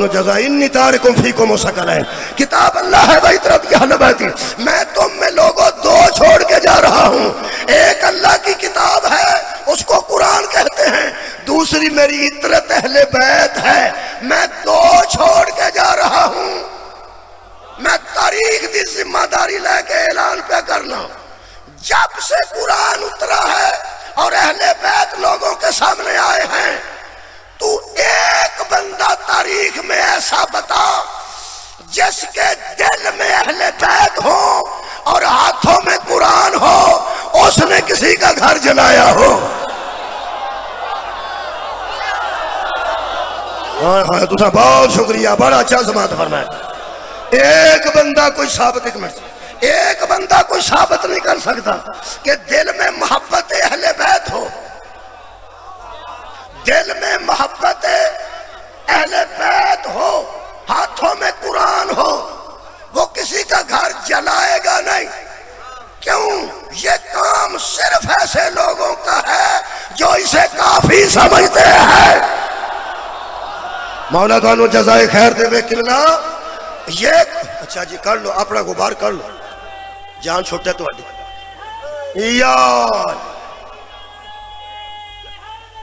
تانوں جزا انی تارکم فیکم ثقلین، کتاب اللہ ہے وہی طرف کی اہل بیت، میں تم میں لوگوں دو چھوڑ کے جا رہا ہوں، ایک اللہ کی کتاب ہے اس کو قرآن کہتے ہیں، دوسری میری عطرت اہل بیت ہے، میں دو چھوڑ کے جا رہا ہوں۔ میں تاریخ دی ذمہ داری لے کے اعلان پہ کرنا، جب سے قرآن اترا ہے اور اہل بیت لوگوں کے سامنے آئے ہیں، تو ایک بندہ تاریخ میں ایسا بتا جس کے دل میں اہل بیت ہو اور ہاتھوں میں قرآن ہو، اس نے کسی کا گھر جلایا ہو۔ تُسا بہت شکریہ، بڑا اچھا سماعت فرمایا۔ ایک بندہ کوئی ثابت، ایک بندہ کوئی ثابت نہیں کر سکتا کہ دل میں محبت اہل بیت ہو، دل میں محبت اہل بیت ہو، ہاتھوں میں قرآن ہو، وہ کسی کا گھر جلائے گا نہیں۔ کیوں؟ یہ کام صرف ایسے لوگوں کا ہے جو اسے کافی سمجھتے ہیں۔ مولا تانوں جزائے خیر دے بے کلنا۔ یہ اچھا جی کر لو، اپنا غبار کر لو، جان چھوٹے تو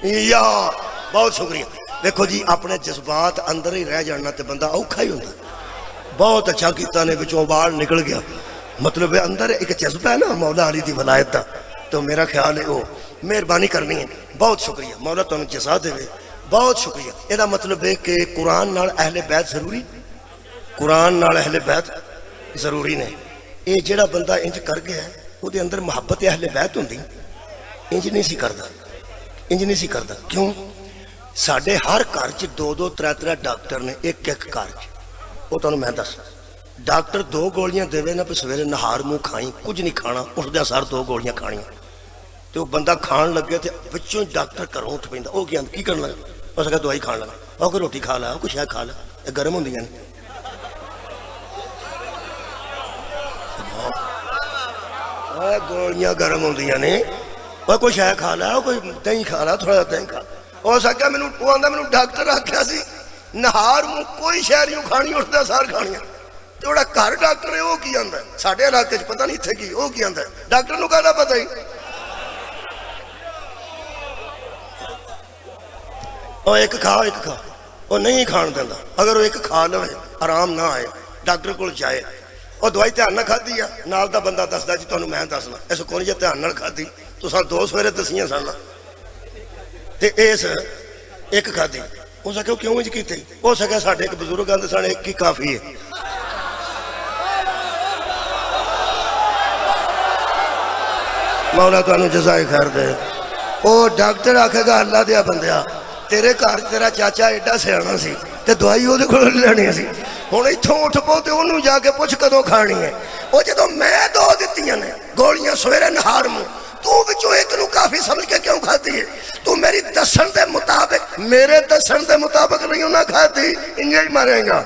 یار بہت شکریہ۔ دیکھو جی اپنے جذبات اندر ہی رہ جانا تے بندہ اوکھا ہی ہوتا۔ بہت اچھا کیتا نے بچوں باہر نکل گیا، مطلب اندر ایک جذبہ ہے نا مولا علی دی ولایت دا، تو میرا خیال ہے وہ مہربانی کرنی ہے۔ بہت شکریہ، مولا تانوں جزا دے، بہت شکریہ۔ یہ مطلب ہے کہ قرآن نال اہل بیت ضروری، قرآن نال اہل بیت ضروری نے۔ یہ جڑا بندہ انج کر گیا ہے وہ دے اندر محبت اہل بیت ہوندی، انج نہیں سی کردا، انج نہیں سی کردا۔ کیوں؟ ساڈے ہر گھر چ دو دو ترے ترے ڈاکٹر نے، ایک ایک گھر چ۔ وہ تانوں میں دس، ڈاکٹر دو گولیاں دے نا پہ سویرے نہار منہ کھائیں، کچھ نہیں کھانا، اٹھدے سار دو گولیاں کھانیاں، تو بندہ کھان لگے تے بچوں ڈاکٹر گھروں اٹھ پیندا، وہ کی کرنا؟ اس کہا دوائی کھان لگا، وہ کوئی روٹی کھا لا، کوئی شے کھا لا، یہ گرم ہوندیاں نے۔ گولیاں گرم ہوندیاں نے، وہ کوئی شے کھا لا، کوئی دہی کھا لا، تھوڑا دہی کھا۔ ہو سکتا وہ آندا مینوں ڈاکٹر آکھیا سی نہار منہ کوئی شے نہیں کھانی، اٹھدا سار کھانیاں۔ جڑا گھر ڈاکٹر ہے وہ کی آندا ہے؟ ساڈے علاقے چ پتہ نہیں اتھے کی، وہ کی آندا ہے؟ ڈاکٹر نوں کہدا پتہ ہی۔ وہ ایک کھا ایک کھا، وہ نہیں کھان دیندا، اگر وہ ایک کھا لوے آرام نہ آئے ڈاکٹر کول جائے، وہ دوائی دھیان نہ کھادی ہے، نال دا بندہ دسدا جی تانوں میں دسنا اس کو نہیں دھیان نال کھادی، تساں دو سویرے دسیاں سن تے اس ایک کھادی۔ ہو سکے کیوں انج کیتے؟ ہو سکے ساڈے ایک بزرگ آندے سن ایک ہی کافی ہے۔ مولا تانوں جزائے خیر دے۔ وہ ڈاکٹر آکھے گا اللہ دیا بندیا تیرے گھر تیرا چاچا ایڈا سیانا سی تے دوائی وہ لینی سی، ہوں اتوں اٹھ پو تے انہوں جا کے پوچھ کدوں کھانی ہے۔ وہ جدو میں دو دتیاں نے گولیاں سویرے نہار منہ، تو بچوں ایک نو کافی سمجھ کے کیوں کھاتی ہے؟ تو میری دسن دے مطابق، میرے دسن دے مطابق نہیں نہ کھاتی، انجے ہی مرے گا۔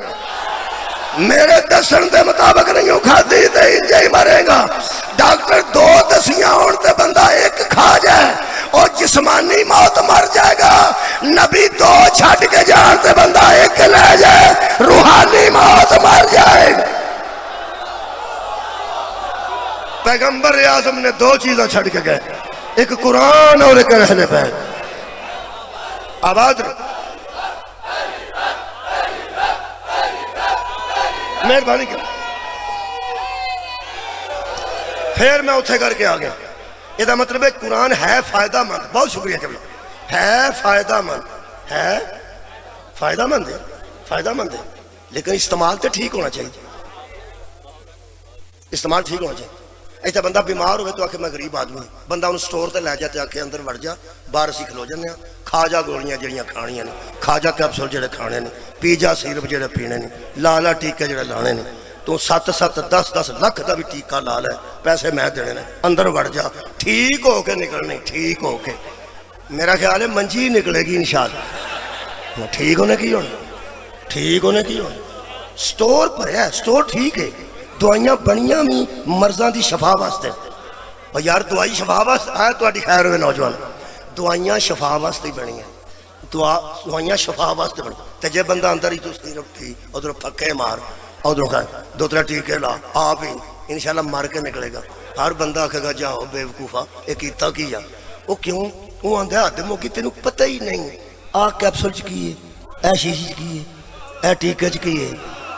میرے دسن دے مطابق نہیں کھاتی تے انجے ہی مرے گا۔ ڈاکٹر دو دسیاں ہون تے بندہ ایک کھا جائے اور جسمانی موت مر جائے گا، نبی دو چھٹ کے جان تے بندہ ایک لے جائے روحانی موت مر جائے گا۔ پیغمبر اعظم نے دو چیزیں چھڑ کے گئے، ایک قرآن اور ایک اہل بیت۔ آباد رہو، مہربانی کر۔ پھر میں اتھے کر کے آ گیا، یہ مطلب ہے قرآن ہے فائدہ مند۔ بہت شکریہ جب ہے فائدہ مند، ہے فائدہ مند ہے، فائدہ مند ہے، لیکن استعمال تو ٹھیک ہونا چاہیے، استعمال ٹھیک ہونا چاہیے۔ ایسا بندہ بیمار ہوئے تو آکھے میں غریب آدمی ہوں، بندہ انہوں سٹور تے لے جاتے آکھے اندر وڑ جا، باہر اسی کھلو جانے ہیں، کھا جا گولیاں جڑیاں کھانیاں نے، کھا جا کیپسول جڑے کھانے نے، پی جا سیرپ جڑے پینے نے، لالا ٹیکے جڑے لانے نے، تو 7-10 لاکھ دا بھی ٹیکہ لا لے، پیسے میں دینے نے، اندر وڑ جا، ٹھیک ہو کے نکلنے، ٹھیک ہو کے۔ میرا خیال ہے منجی نکلے گی انشاءاللہ۔ ٹھیک ہونے کی ہونا، ٹھیک ہونے کی ہونا۔ سٹور پر ہے، سٹور ٹھیک ہے، دوائیاں بنیاں بھی مرضاں دی شفا واسطے۔ اور یار دوائی شفا واسطے آئے تو خیر ہوئے نوجوان، دوائیاں شفا واسطے ہی بنی ہیں۔ دوائیاں شفا واسطے بن تے جے بندہ اندر ہی تو سیر اٹھی ادھر پھکے مار ادھر کہ دو ترے ٹیکے لا آپ ہی انشاءاللہ مر کے نکلے گا. ہر بندہ آکھے گا جاؤ بے وقوفا یہ کیتا کیا وہ کیوں وہ آندے آدموں کی تینوں پتہ ہی نہیں آ کیپسول چ کی ہے اے شیشی چ کی ہے اے ٹیکے چ کی ہے.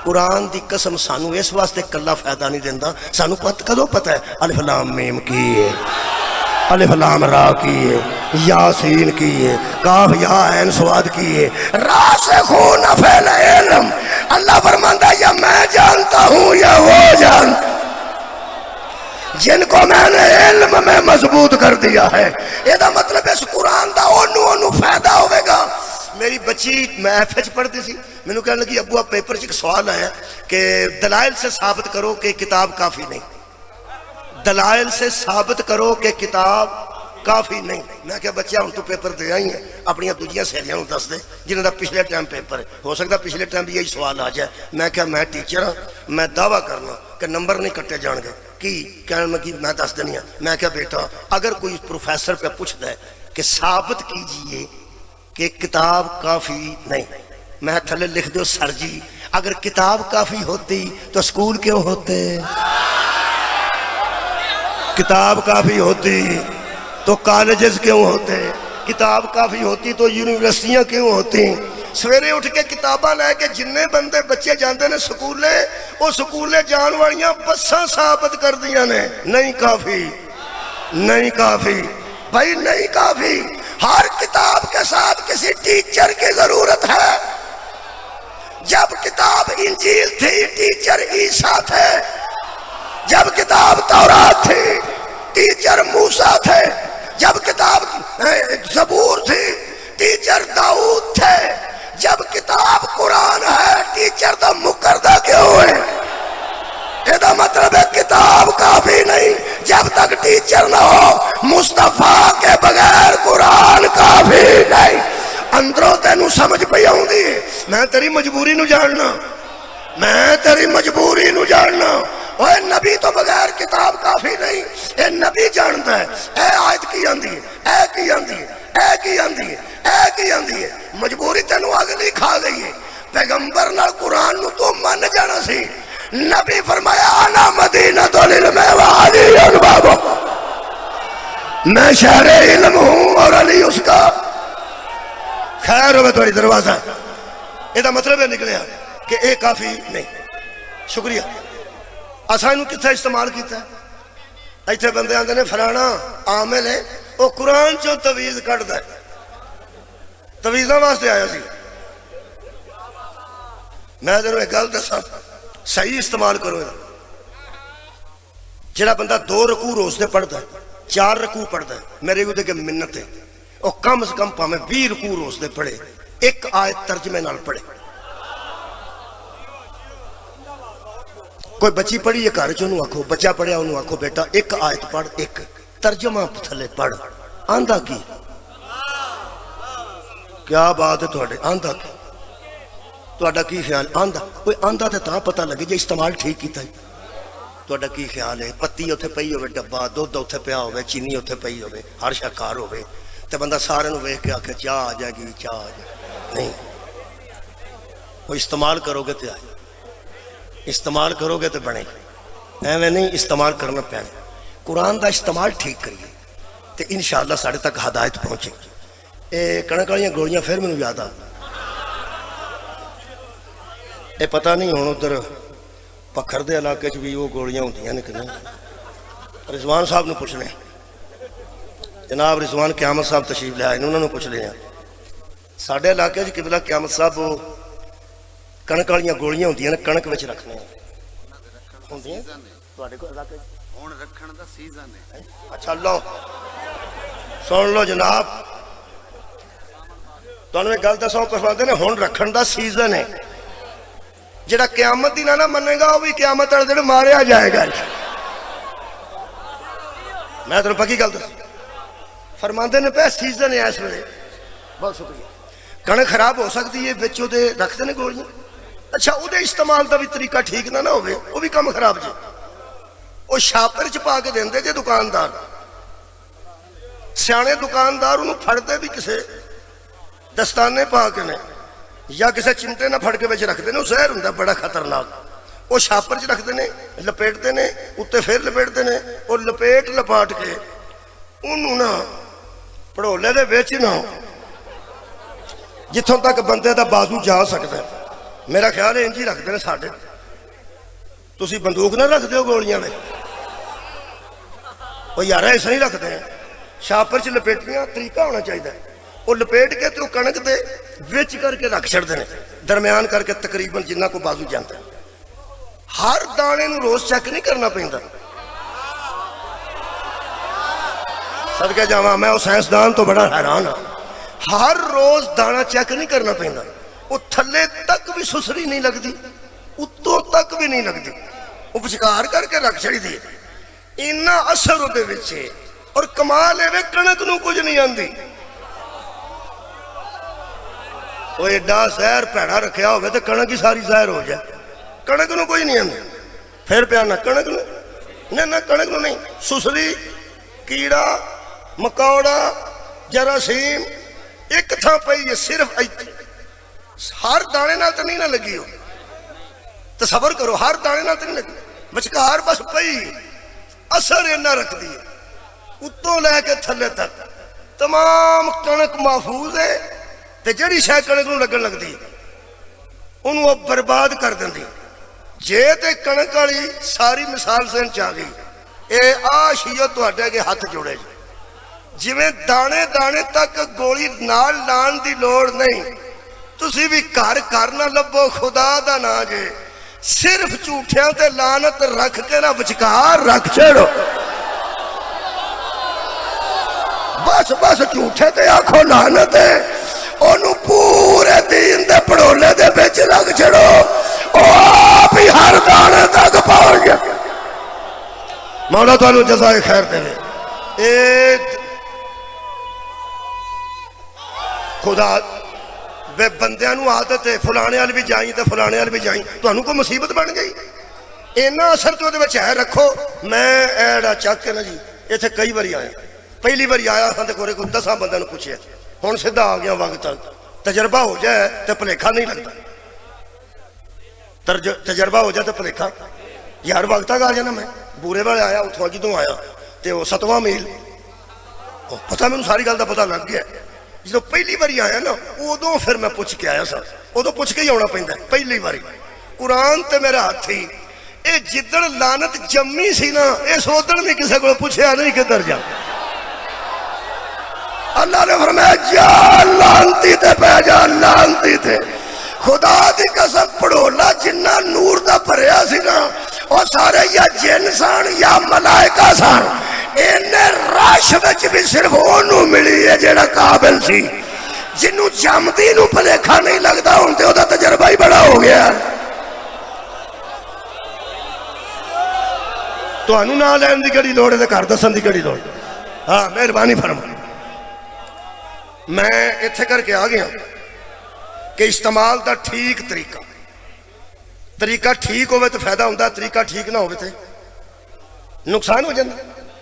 قرآن دی قسم سانو اس واسطے کلا فائدہ نہیں دیندا سانو کدوں پتہ ہے الف لام میم کی ہے الف لام را کی ہے یاسین کی ہے کاف یا عین صاد کی ہے راسخون فی العلم. اللہ فرماندا یا میں جانتا ہوں یا وہ جانتا جن کو میں نے علم میں مضبوط کر دیا ہے. یہ مطلب اس قرآن دا انہوں فائدہ ہوئے گا. میری بچی میں ایف ایچ پڑھتی سی میں نے کہنے لگی ابو آپ پیپر سے ایک سوال آیا کہ دلائل سے ثابت کرو کہ کتاب کافی نہیں. دلائل سے ثابت کرو کہ کتاب کافی نہیں. میں کہا بچہ ہم تو پیپر دے آئی ہیں اپنی دوجیاں سہیلیاں نوں دس دے جنہاں دا پچھلے ٹائم پیپر ہے ہو سکتا پچھلے ٹائم بھی یہی سوال آ جائے. میں کہا میں ٹیچر ہاں میں دعویٰ کرنا کہ نمبر نہیں کٹے جان گے کی کہنے لگی میں دس دنیا. میں کہا بیٹا اگر کوئی پروفیسر پہ پوچھتا ہے کہ ثابت کیجئے کہ کتاب کافی نہیں میں تھلے لکھ دو سر جی اگر کتاب کافی ہوتی تو اسکول کیوں ہوتے کتاب کافی ہوتی تو کالجز کیوں ہوتے کتاب کافی ہوتی تو یونیورسٹیاں کیوں ہوتی. سویرے اٹھ کے کتاباں لے کے جننے بندے بچے جاندے نے سکولے وہ سکولے جان والیاں بساں ثابت کر دیا نے نہیں کافی نہیں کافی بھائی نہیں کافی. ہر کتاب کے ساتھ کسی ٹیچر کی ضرورت ہے. جب کتاب انجیل تھی ٹیچر عیسیٰ تھے. جب کتاب تورات تھی ٹیچر موسیٰ تھے. جب کتاب زبور تھی ٹیچر داؤد تھے. جب کتاب قرآن ہے ٹیچر تو مقردہ کیوں ہے. یہ مطلب ہے کتاب کافی نہیں جب تک ٹیچر نہ ہو مصطفیٰ کے بغیر قرآن کافی نہیں. اندروں تینوں سمجھ پئی آؤندی میں تیری مجبوری نو جاننا میں تیری مجبوری نو جاننا. اوے نبی تو بغیر کتاب کافی نہیں اے نبی جانتا ہے. اے آیت کی آندی ہے اے کی آندی ہے اے کی آندی ہے اے کی آندی ہے. مجبوری تینوں اگلی کھا گئی ہے. پیغمبر نال قرآن نو تو من جانا سی. نبی فرمایا انا مدینۃ العلم وعلی باب میں شہر علم ہوں اور علی اس کا خیر ہوئے تھوڑی دروازہ. یہ مطلب ہے نکلیا کہ اے کافی نہیں. شکریہ. اساں انہوں کتھا استعمال کیتا ہے ایتھے بندے آندے نے فلانا عامل ہے وہ قرآن چوں تویز کٹدا ہے تویزاں واسطے آیا سی. میں تینوں ایک گل دساں صحیح استعمال کرو. جڑا بندہ 2 رکوع روز دے پڑھدا ہے 4 رکوع پڑھدا ہے میرے کو کہ منت ہے وہ کم از کم پاویں 20 رکوع روز دے پڑھے ایک آیت ترجمے نال پڑھے. کوئی بچی پڑھی ہے گھر چ انہوں آکھو بچہ پڑھیا انہوں آکھو بیٹا ایک آیت پڑھ ایک ترجمہ تھلے پڑھ آندا کی کیا بات ہے تھوڑے آندا کی تہاڈا کی خیال آندا کوئی آندا تے تاں پتہ لگے جے استعمال ٹھیک کیتا ہے. تہاڈا کی خیال ہے پتی اوتھے پئی ہوے ڈبا دودھ اوتھے پیا ہوے چینی اوتھے پئی ہوے ہر شے کار ہوے تے بندہ سارے نوں ویکھ کے آکھے چاہ آ جائے گی چاہ آ جائے نہیں. وہ استعمال کرو گے تے آئے استعمال کرو گے تو بنے ایویں نہیں استعمال کرنا پینا. قرآن دا استعمال ٹھیک کریے تو انشاءاللہ ساڑھے تک ہدایت پہنچے گی. اے کڑک والیاں گولیاں پھر مینوں یاد آ اے پتہ نہیں ہن ادھر پکھر دے علاقے چ بھی وہ گولیاں ہوندیاں نے کہ نہیں. رضوان صاحب نوں پوچھ لیں جناب رضوان قیامت صاحب تشریف لے آئے انہوں نے پوچھ لیں ساڈے علاقے چ قبلہ قیامت صاحب وہ کنک والیاں گولیاں ہوندیاں نے کنک وچ رکھنے ہوندیاں تواڈے کول علاقے ہن رکھن دا سیزن ہے. اچھا لو سن لو جناب تانوں ایک گل دساں فرماندے نے ہن رکھن دا سیزن ہے. جڑا قیامت دی نہ منے گا وہ بھی قیامت والے دن ماریا جائے گا. میں تانوں پکی گل دس فرماندے نے پہ سیزن ہے اس ویلے. بہت شکریہ. کنک خراب ہو سکتی ہے بچ دے رکھتے ہیں گولیاں. اچھا وہ استعمال کا بھی طریقہ ٹھیک نہ ہوئے وہ بھی کم خراب جی. وہ شاپر چ پا کے دے جے دکاندار سیانے دکاندار انہوں پھڑتے بھی کسے دستانے پا کے نے یا کسی چمٹے نہ پھڑ کے بچ رکھتے ہیں، وہ زہر ہوں بڑا خطرناک، وہ شاپر چ رکھتے ہیں، لپیٹتے ہیں، اتنے پھر لپیٹتے ہیں، وہ لپیٹ لپاٹ کے انہوں نہ پڑولے دے وچ نہ جتوں تک بندے دا بازو جا سکتا ہے، میرا خیال ہے انجی رکھتے ہیں ساڈے، تسی بندوق نہ رکھ دیو گولیاں میں، وہ یار ایسا نہیں رکھتے ہیں، شاپر چ لپیٹیاں طریقہ ہونا چاہیے، وہ لپیٹ کے تو کنک دے وچ کر کے رکھ چھڑتے ہیں، درمیان کر کے تقریباً جنہ کو بازو جانتا ہے، ہر دانے نو روز چیک نہیں کرنا پیندا، صدقے جاواں میں وہ سائنسدان تو بڑا حیران ہاں، ہر روز دانا چیک نہیں کرنا پیندا، وہ تھلے تک بھی سسری نہیں لگتی، اتوں تک بھی نہیں لگتی، وہ وچکار کر کے رکھ چھڑی دی، اینا اثر ہو دے وچے، اور کمال ہے کنک نو کچھ نہیں آندی، وہ ایڈا زہر پیڑا رکھیا ہوئے تو کنک ہی ساری زہر ہو جائے، کنک نو کوئی نہیں آندی، پھر پیانا کنک نو نہ کنک نو نہیں، سسری کیڑا مکوڑا جراثیم ایک تھا پئی ہے، صرف ہر دانے نال تو نہیں نہ لگی ہو، تصور کرو ہر دانے نال تو نہیں لگی، بچکار بس پئی اثر اینا رکھ دی، اتوں لے کے تھلے تک تمام کنک محفوظ ہے، تے جڑی شے کنک نو لگن لگ دی انہوں وہ برباد کر دیں دی، جے تے کنک والی ساری مثال سے انچ آ گئی، اے آشیو تو ہٹے کے ہاتھ جوڑے جی میں دانے دانے تک گولی نال لان دی لوڑ نہیں، تسی بھی کار کرنا لبو خدا دا نا جے، صرف جھوٹیاں تے لانت رکھ کے نہ بچکار رکھ چھڑو، بس بس جھوٹے تے آنکھو لانت ہے، انہوں پورے دین دے پڑولے دے بیچ لگ چھڑو، آپ ہی ہر دانے تک پہنچ گیا، مولا تو انہوں جزائے خیر دے خدا بے بندیاں نو عادت ہے فلانے والی بھی جائیں تے فلانے والی بھی جائیں، تو انہوں کو مصیبت بن گئی، اینا اثر تو دے بچے ہے رکھو، میں ایڑا چاک کے نا جی یہ تھے کئی باری آیا، پہلی باری آیا ہاں تے کوئی 10 بندے نو پوچھے، ہون سدھا آ گیا وقت تک، تجربہ ہو جائے تے پلیکھا نہیں لگتا، تجربہ ہو جائے تے پلیکھا، یار وقت تک آ جانا میں، بورے والے آیا اتھوں جدوں آیا تے وہ 7واں میل، پتہ میں ساری گل دا پتہ لگ گیا، جدو پہلی باری آیا نا ادو پھر میں پوچھ کے آیا سا، ادو پوچھ کے ہی آنا پہنتا ہے، پہلی باری قرآن تے میرا ہاتھ تھی، اے جدن لانت جمی سی نا اس ادن بھی کسی کو پوچھیا نہیں کدھر جا، اللہ نے فرمایا جا لانتی تے پہ جا لانتی تے، خدا دی قسم پڑھولا جنہ نور دا پریا سی نا اور سارے یا جن سان یا ملائکہ سان، انہیں راش وچ بھی صرف انہوں ملی ہے جیڑا قابل سی، جنہوں جامدی نو پلیکھا نہیں لگتا ہوں تے دا تجربہ ہی بڑا ہو گیا، تو انہوں نہ لین دی کڑی لوڑے دے کار دسن دی کڑی لوڑے، ہاں مہربانی فرما، میں اتھے کر کے آ گیا کہ استعمال دا ٹھیک طریقہ ٹھیک ہوئے تو فائدہ ہوندہ، طریقہ ٹھیک نہ ہوئے تھے نقصان ہو جاندہ،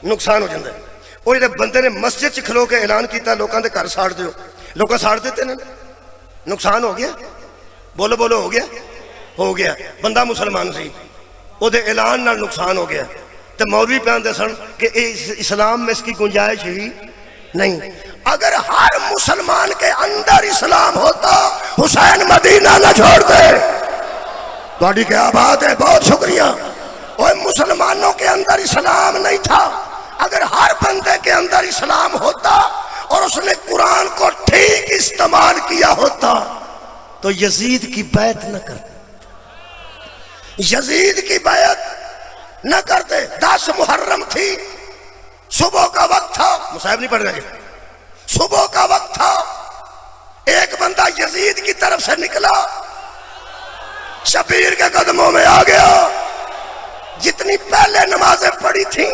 نقصان ہو جاندہ ہے، وہ جب بندے نے مسجد چکھلو کے اعلان کیتا لوکاں دے گھر ساڑ دیو، لوکاں ساڑ دیتے ہیں، نقصان ہو گیا، بولو بولو ہو گیا، بندہ مسلمان سی، وہ دے اعلان نال نقصان ہو گیا، تو مولوی پیان دے سن کہ اسلام میں اس کی گنجائش ہی نہیں، اگر ہر مسلمان کے اندر اسلام ہوتا حسین مدینہ نہ چھوڑ دے، تواڈی کیا بات ہے، بہت شکریہ، وہ مسلمانوں کے اندر اسلام نہیں تھا، اگر ہر بندے کے اندر اسلام ہوتا اور اس نے قرآن کو ٹھیک استعمال کیا ہوتا تو یزید کی بیعت نہ کرتے، یزید کی بیعت نہ کرتے، 10 محرم تھی، صبح کا وقت تھا، مصاحب نہیں پڑھ رہے، صبح کا وقت تھا، ایک بندہ یزید کی طرف سے نکلا، شبیر کے قدموں میں آ گیا، جتنی پہلے نمازیں پڑھی تھیں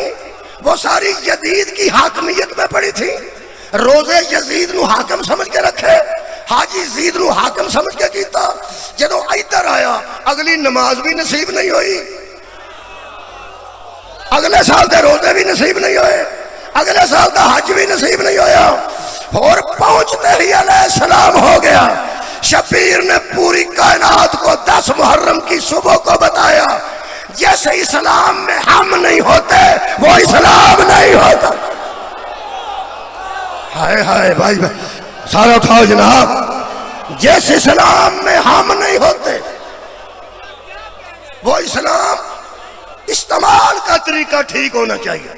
وہ ساری یزید کی حاکمیت میں پڑھی تھیں، روزے یزید نو حاکم سمجھ کے رکھے، حاجی یزید نو حاکم سمجھ کے کیتا، جدو ادھر آیا اگلی نماز بھی نصیب نہیں ہوئی، اگلے سال دے روزے بھی نصیب نہیں ہوئے، اگلے سال دا حج بھی نصیب نہیں ہویا، اور پہنچتے ہی علیہ السلام ہو گیا۔ شبیر نے پوری کائنات کو 10 محرم کی صبح کو بتایا، جیسے اسلام میں ہم نہیں ہوتے وہ اسلام نہیں ہوتا۔ ہائے ہائے بھائی سارا اٹھاؤ جناب، جیسے اسلام میں ہم نہیں ہوتے وہ اسلام، استعمال کا طریقہ ٹھیک ہونا چاہیے۔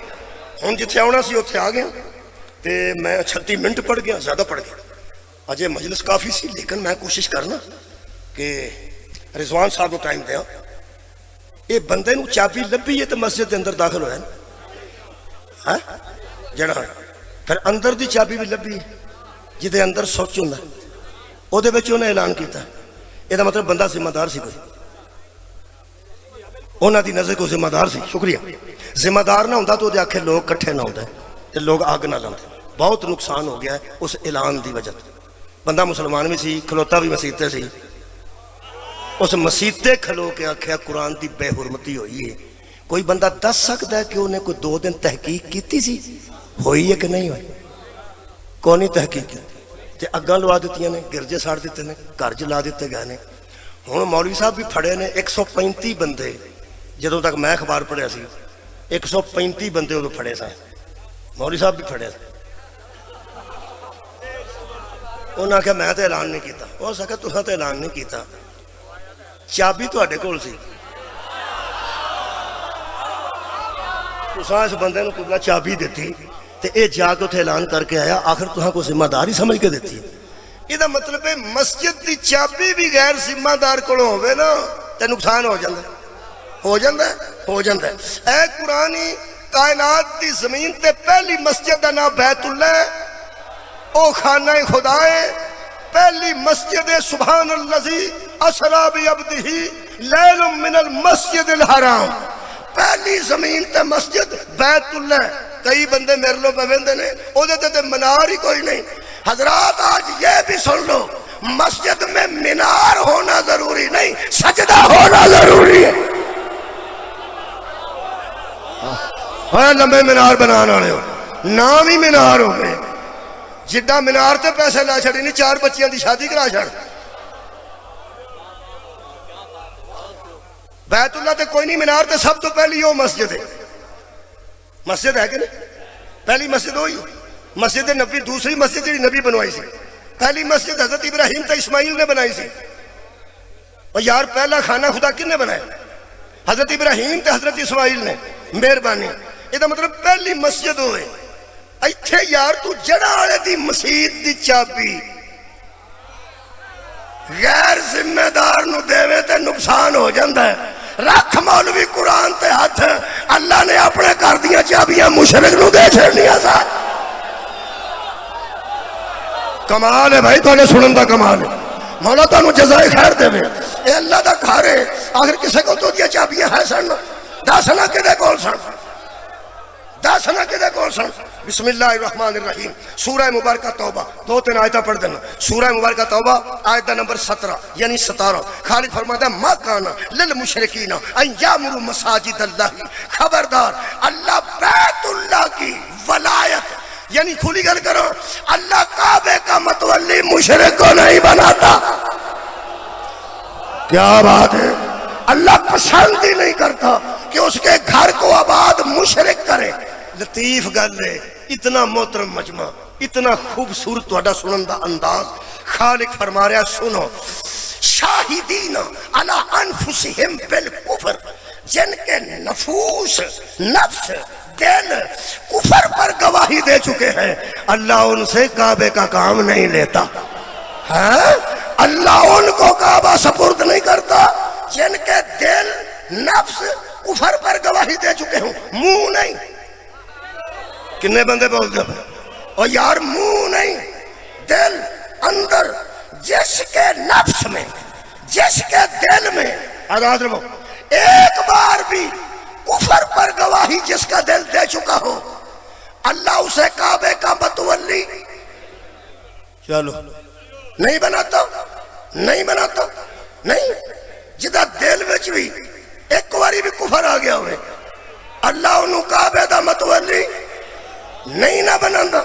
ہم جتھے آنا سی اتھے آ گیا تے میں 36 منٹ پڑھ گیا، زیادہ پڑھ گیا۔ اجے مجلس کافی سی، لیکن میں کوشش کرنا کہ رضوان صاحب کو ٹائم دیا۔ یہ بندے نو چابی لبھی ہے تو مسجد کے اندر داخل ہویا نا، جڑا پھر اندر دی چابی بھی لبھی ہے جدے اندر سوچ ہوندا او دے وچ انہیں اعلان کیتا، یہ مطلب بندہ ذمہ دار سی، کوئی انہاں دی نظر کو ذمہ دار سی۔ شکریہ۔ ذمہ دار نہ ہوندا تو دے آکھے لوگ کٹھے نہ ہوندے تے لوگ آگ نہ لاندے۔ بہت نقصان ہو گیا ہے اس اعلان دی وجہ۔ بندہ مسلمان بھی سی، کھلوتا بھی مسیتے سی، اس مسیتے کھلو کے آکھیا قرآن دی بے حرمتی ہوئی ہے۔ کوئی بندہ دس سکتا ہے کہ انہیں کوئی 2 دن تحقیق کیتی سی ہوئی ہے کہ نہیں ہوئی؟ کونی تحقیق کی تے اگاں لوا دیتی نے، گرجے ساڑ دیتے نے، گھر جلا دیتے گئے نے۔ ہوں مولوی صاحب بھی پھڑے نے 135 بندے، جدوں تک میں اخبار پڑھیا سی 135 بندے ادو پھڑے سن، مولوی صاحب بھی پھڑے سن۔ انہوں نے آخیا میں تو اعلان نہیں کیتا۔ ہو سکا تساں تو اعلان نہیں کیتا، چابی تہاڈے کول سی، تساں اس بندے نو قبلہ چابی دیتی تے اے جا کے اتنے اعلان کر کے آیا، آخر تساں کو ذمہ دار ہی سمجھ کے دیتی ہے۔ یہ مطلب ہے مسجد دی چابی بھی غیر ذمہ دار کولوں ہوے نا تے نقصان ہو جاندا ہے، ہو جاندا ہے، ہو جاندا ہے۔ اے قرآنی کائنات دی زمین تے پہلی مسجد دا نام بیت اللہ ہے، او خانہ خدا ہے۔ پہلی مسجد سبحان الذی اسری بعبدہ لیل من المسجد الحرام، پہلی زمین تے مسجد بیت اللہ ہے۔ کئی بندے میرے لوگ پوندے نے او دے تے منار ہی کوئی نہیں۔ حضرات آج یہ بھی سن لو، مسجد میں مینار ہونا ضروری نہیں، سجدہ ہونا ضروری ہے۔ ہاں لمبے مینار بنانے والے ہو، نام ہی مینار ہو گئے، جڈا مینار تے پیسے لا چھڑی نہیں، 4 بچیاں دی شادی کرا چھڑ۔ بیت اللہ تے کوئی نہیں، مینار تے سب تو پہلی وہ مسجد ہے۔ مسجد ہے کہ نہیں؟ پہلی مسجد ہوئی مسجد نبی، دوسری مسجد جی نبی بنوائی سی، پہلی مسجد حضرت ابراہیم تے اسماعیل نے بنائی سی۔ اور یار پہلا خانہ خدا کن نے بنایا؟ حضرت ابراہیم تے حضرت اسماعیل نے۔ مہربانی، یہ مطلب پہلی مسجد ہوئے۔ ایتھے یار تو جڑا والے دی مسجد دی چابی غیر ذمہ دار نو دے تے نقصان ہو جاندا ہے۔ رکھ مولوی قرآن تے ہاتھ، اللہ نے اپنے گھر دیاں چابیاں مشرک نو دے چھڑنیاں سا۔ کمال ہے بھائی، تھوڑے سنن دا کمال ہے۔ مولا تانوں جزائے خیر دے وے، اے اللہ دا گھر ہے، آخر کسے کو تو دیا چابیاں ہے سن؟ دس نہ کدے کول سن، دس نہ کدے کول سن۔ بسم اللہ الرحمن الرحیم، سورہ مبارکہ توبہ، 2-3 آیتیں پڑھ دینا۔ سورہ مبارکہ توبہ آیت نمبر 17 یعنی 17، خالق فرماتا ہے ما کانا للمشرکین ان یامروا مساجد اللہ، خبردار اللہ بیت اللہ کی ولایت، یعنی کھلی گل کرو، اللہ کعبے کا متولی مشرک کو نہیں بناتا۔ کیا بات ہے، اللہ پسند ہی نہیں کرتا کہ اس کے گھر کو آباد مشرک کرے۔ لطیف گل ہے، اتنا محترم مجمع، اتنا خوبصورت تہاڈا سنن دا انداز۔ خالق فرما رہا سنو، شاہدین علی انفسہم بالکفر، جن کے نفوس، نفس، دل کفر پر گواہی دے چکے ہیں، اللہ ان سے کعبے کا کام نہیں لیتا۔ ہاں اللہ ان کو کعبہ سپرد نہیں کرتا جن کے دل، نفس کفر پر گواہی دے چکے ہوں، منہ نہیں۔ کنے بندے بولتے ہیں اور یار منہ نہیں، دل اندر، جس کے نفس میں، جس کے دل میں، آزاد رہو، ایک بار بھی کفر پر گواہی جس کا دل دے چکا ہو، اللہ اسے کعبے کا متولی چلو نہیں بناتا، نہیں بناتا، نہیں۔ جدا دل وچ بھی ایک باری بھی کفر آ گیا ہوئے، اللہ انہوں کعبے دا متولی نہیں نہ بنانا۔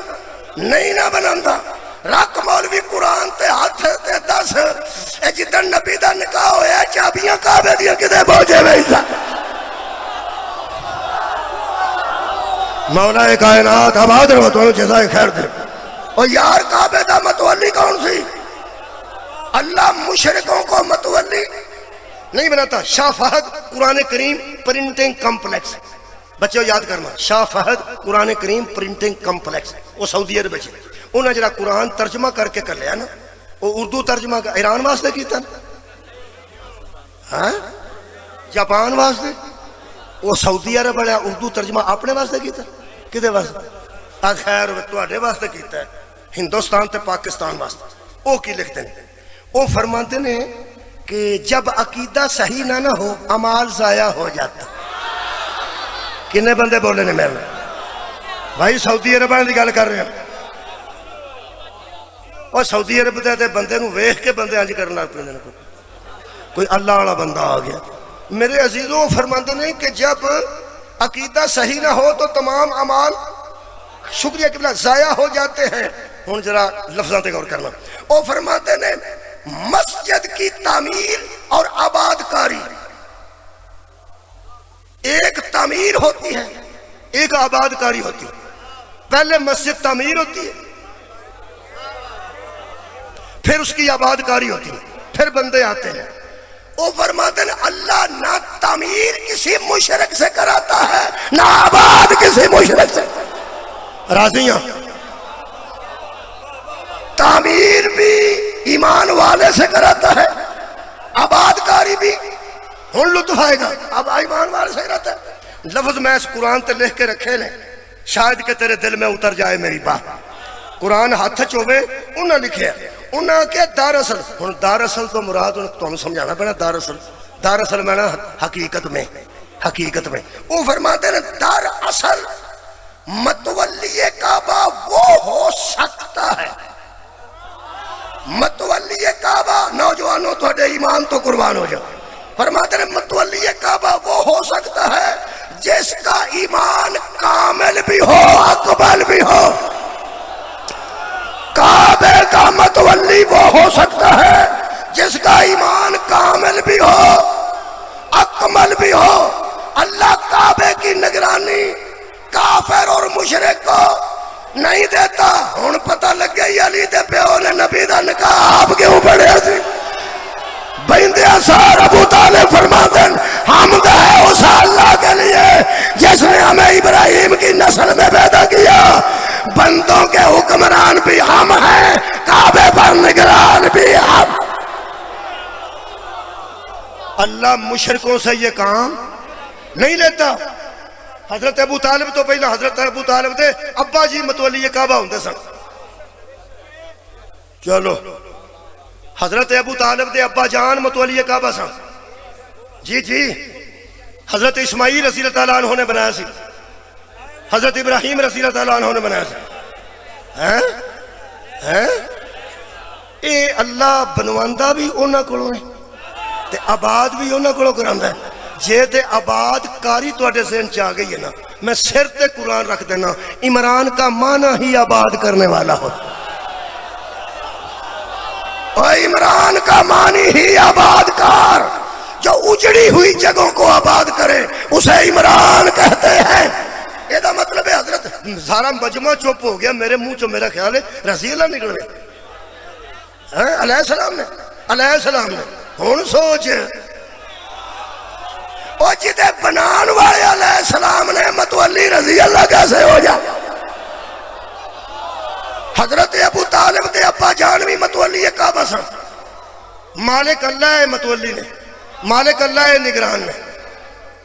نہیں نہ بنانا رکھ مولوی قرآن تے ہاتھ تے دس اے جدن نبی دا نکاح ہویا چابیاں کعبے دیاں کدے پہنچے ویسا مولا کائنات آباد رہو تو جزائے خیر دے اور یار کعبے دا متولی کون سی اللہ مشرکوں کو متولی نہیں بناتا شاہ فہد قرآن کریم پرنٹنگ کمپلیکس بچے یاد کرنا شاہ فہد قرآن کریم پرنٹنگ کمپلیکس وہ سعودی عرب بچے انہیں جڑا قرآن ترجمہ کر کے کر لیا نا وہ اردو ترجمہ ایران واسطے کیتا ہاں جاپان واسطے وہ سعودی عرب والا اردو ترجمہ اپنے واسطے کیتا کدے واسطے خیر تواڈے واسطے کیتا ہے ہندوستان تے پاکستان واسطے وہ کی لکھتے ہیں وہ فرماتے ہیں کہ جب عقیدہ صحیح نہ ہو اعمال ضائع ہو جاتا کنے بندے بولے نے میرے بھائی سعودی عرب کی گل کر رہے ہیں اور سعودی عرب دے بندے نو ویکھ کے بندے انج کرن لگ پیندے نے کوئی اللہ والا بندہ آ گیا میرے عزیزوں فرماتے ہیں کہ جب عقیدہ صحیح نہ ہو تو تمام اعمال شکریہ قبلہ ضائع ہو جاتے ہیں ہن ذرا لفظاں تے غور کرنا وہ فرماتے ہیں مسجد کی تعمیر اور آباد کاری ایک تعمیر ہوتی ہے ایک آباد کاری ہوتی ہے پہلے مسجد تعمیر ہوتی ہے پھر اس کی آباد کاری ہوتی ہے پھر بندے آتے ہیں وہ فرماتے ہیں اللہ نہ تعمیر کسی مشرک سے کراتا ہے نہ آباد کسی مشرک سے راضیاں تعمیر بھی ایمان والے سے کراتا ہے آباد کاری بھی ہن لطف آئے گا اب ایمان والے سے کراتا ہے لفظ میں اس قرآن تے لکھ کے رکھے نے شاید کہ تیرے دل میں اتر جائے میری بات قرآن ہاتھ چوے انہاں لکھے انہاں کہ دراصل ہن دراصل تو مراد تمہیں سمجھانا پڑا دراصل میں نا حقیقت میں وہ فرماتے ہیں دراصل متولی کعبہ وہ ہو سکتا ہے متولی کعبہ نوجوانوں تھوڑے ایمان تو قربان ہو جاؤ فرماتے ہیں متولی کعبہ وہ ہو سکتا ہے جس کا ایمان کامل بھی ہو اکمل بھی ہو کعبے کا متولی وہ ہو سکتا ہے جس کا ایمان کامل بھی ہو اکمل بھی ہو اللہ کعبے کی نگرانی کافر اور مشرک کو نہیں دیتا ہن پتہ لگ گئی علی دے پیو نے نبی دا نکاح آپ کیوں پڑھیا سی بہندے اثار ابو طالب فرماتے ہیں حمد ہے اس اللہ کے لیے جس نے ہمیں ابراہیم کی نسل میں پیدا کیا بندوں کے حکمران بھی ہم ہیں کعبے پر نگران بھی ہم اللہ مشرکوں سے یہ کام نہیں لیتا حضرت ابو طالب تو پہلا حضرت ابو طالب دے ابا جی متولی کعبہ ہوندے سن چلو حضرت ابو طالب دے ابا جان متولی کعبہ سن جی حضرت اسماعیل رضی اللہ تعالیٰ عنہ نے بنایا سی حضرت ابراہیم رضی اللہ تعالیٰ عنہ نے بنایا سی اے اللہ بنواندہ بھی انہاں کولوں ہے تے آباد بھی انہاں کولوں کراندا ہے جے تے آباد کاری توڑے ذہن چاہ گئی ہے نا میں سر تے قرآن رکھ دینا عمران کا معنی ہی آباد کرنے والا ہو اور عمران کا معنی ہی آباد کار جو اجڑی ہوئی جگہوں کو آباد کرے اسے عمران کہتے ہیں یہ دا مطلب ہے حضرت سارا مجمع چپ ہو گیا میرے منہ چو میرا خیال ہے رضی اللہ نکل گئے علیہ السلام نے ہون سوچ اور جدے بنان والے علیہ السلام نے متولی رضی اللہ کیسے ہو جا حضرت ابو طالب دے ابا جان بھی متولی کعبہ سن مالک اللہ ہے متولی نے مالک اللہ ہے نگران نے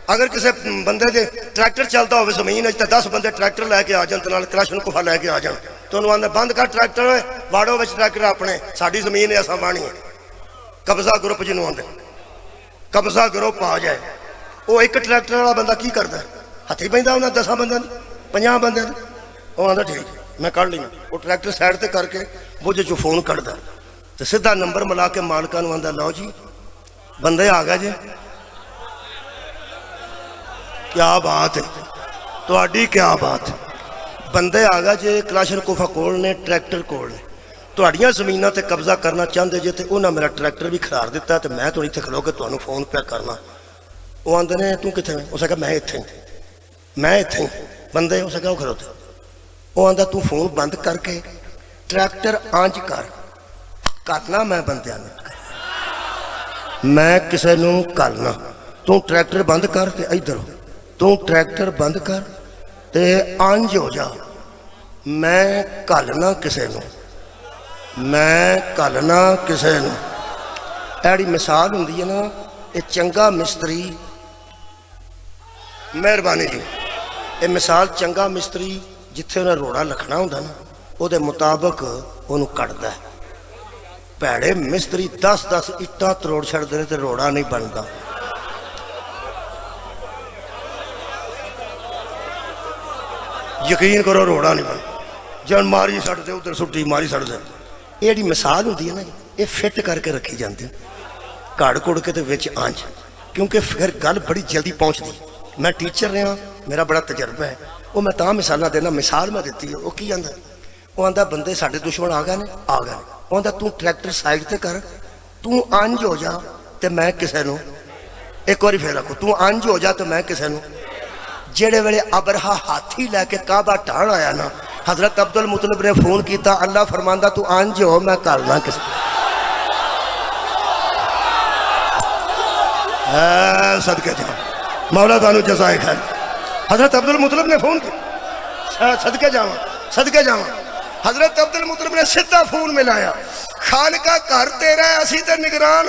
اگر کسی بندے دے ٹریکٹر چلتا ہوئے زمین ہے 10 بندے ٹریکٹر لے کے آ جان تو کراشن کوفہ لے کے آ جان تو انہوں نے بند کر ٹریکٹر ہوئے واڑوں وچ ٹریکٹر اپنے ساڑی زمین ہے ایسا بانی ہے قبضہ گروپ جنہوں آندے قبضہ گروپ آ جائے وہ ایک ٹریکٹر والا بندہ کی کرتا ہے ہتھی پہنتا انہیں 10 بندے 50 بندے وہ آتا ٹھیک میں کر لینا وہ ٹریکٹر سائڈ تے کر کے مجھے جو فون کرتا تو سیدھا نمبر ملا کے مالکہ نو آندا لو جی بندے آ گئے جی کیا بات ہے تو کیا بات ہے بندے آ گئے جے کلاشن کوفا کول نے ٹریکٹر کول نے تہاڈیاں زمیناں تے قبضہ کرنا چاہتے جے تے انہاں میرا ٹریکٹر بھی خرار دیتا تے میں تو اتنے کھلو کے تمہیں فون پہ کرنا وہ آدھے نے تو کتنے اس کہا میں اتنے بندے اس کہا وہ کھلوتے وہ آدھا تو فون بند کر کے ٹریکٹر آنج کرنا میں بندیاں میں کسے نو کرنا تو ٹریکٹر بند کر تے ادھر تو ٹریکٹر بند کر تے آنج ہو جا میں کلنا کسے نو ایڑی مثال ہوندی ہے نا یہ چنگا مستری مہربانی جی یہ مثال چنگا مستری جتھے انہیں روڑا لکھنا ہوندہ نا او دے مطابق انہوں کٹ ہے پیڑے مستری 10 اٹھا تروڑ چھڑ دے تے روڑا نہیں بنتا یقین کرو روڑا نہیں بنتا جان ماری سڑ دے ادھر سٹی ماری سڑ دے یہ جی مثال ہوتی ہے نا یہ فٹ کر کے رکھی جاتی کڑ کڑ کے تے وچ آنج کیونکہ پھر گل بڑی جلدی پہنچتی میں ٹیچر رہا میرا بڑا تجربہ ہے وہ میں تاں مثالہ دینا مثال میں دیتی ہے وہ کی آندا وہ آندا بندے ساڑھے دشمن آ گئے وہ آندا تو ٹریکٹر سائڈ تے کر تو آنج ہو جا تے میں کسے نو ایک واری پھر رکھو تو آنج ہو جا تے میں کسے نو جیڑے ویلے ابرہا ہاتھی لے کے کعبہ ٹھان آیا نا حضرت عبدالمطلب نے فون کیتا اللہ فرماندہ تو آنج ہو میں کرنا کسے صدقے جاؤ مولا تعالیٰ جزائے خیر حضرت عبدالمطلب نے فون کیا صدقے جاؤں حضرت عبدالمطلب نے سدھا فون ملایا خان کا گھر تیرا ہے اسی تے نگران